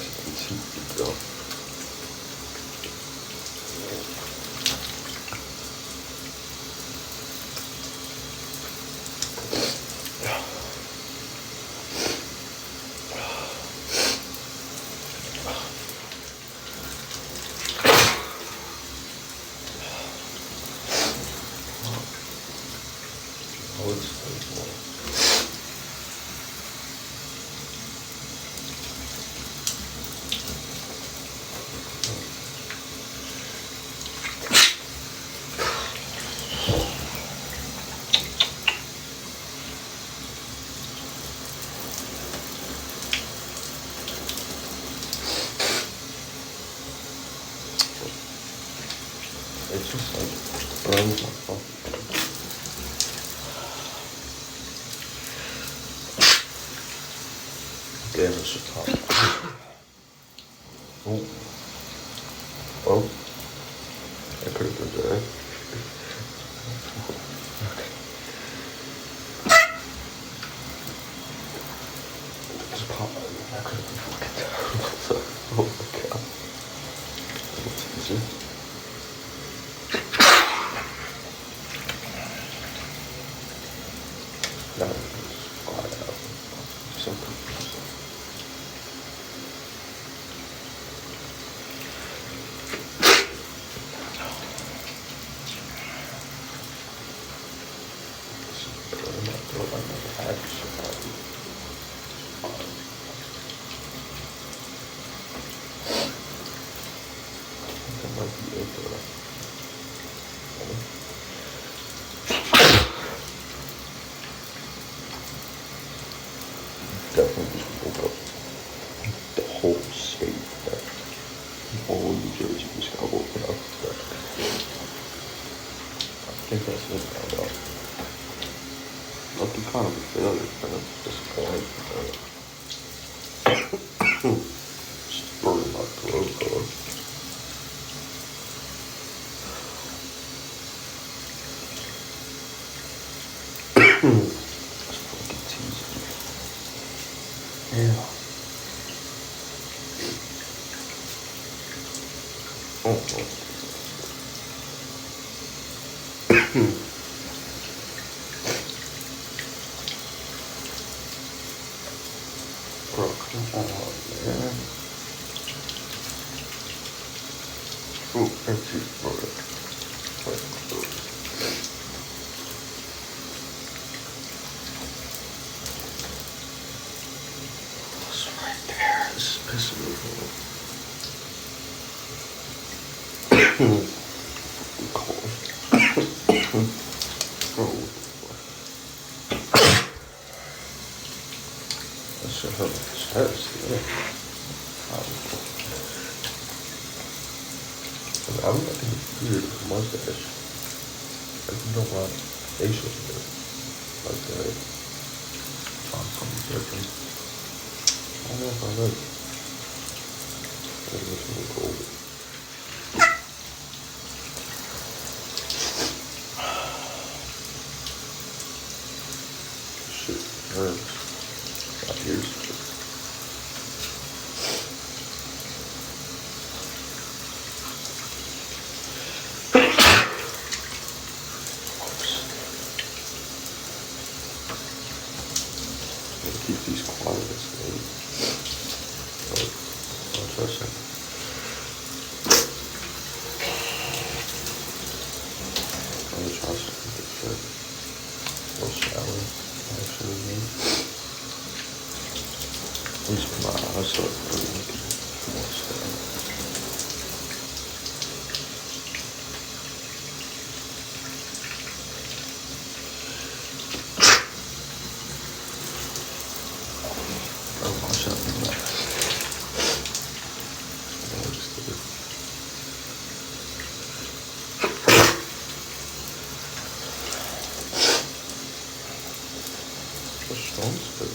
진짜. Exercise burns my fucking damn, it's so tough. Oh. Oh. That could have been bad. Just pop. That could have been fucking terrible. Oh my god. That's easy. No, just fly out. Simple. Definitely just woke up the whole state that all of New Jersey just got woken up. I think that's it now, though. Lucky kind of a failure, kind of disappointed. Just burning my throat, though. It's fucking teasing. Yeah. Oh. Bro, come on, man. Oh, empty, bro. It's right there. This is pissing me off. Cold. Bro, that shit hurt my chest, yeah. I'm not gonna do it with mustache. Like, you don't want facial hair like that. On something different. I don't know if I like it. It looks really cold. Shit hurts. My ears hurt. Keep these quiet as they don't trust him. I'm gonna try something different. We'll shower, actually. At least for my eyes, so it's pretty more stuff. Wash up in that. The stone's good.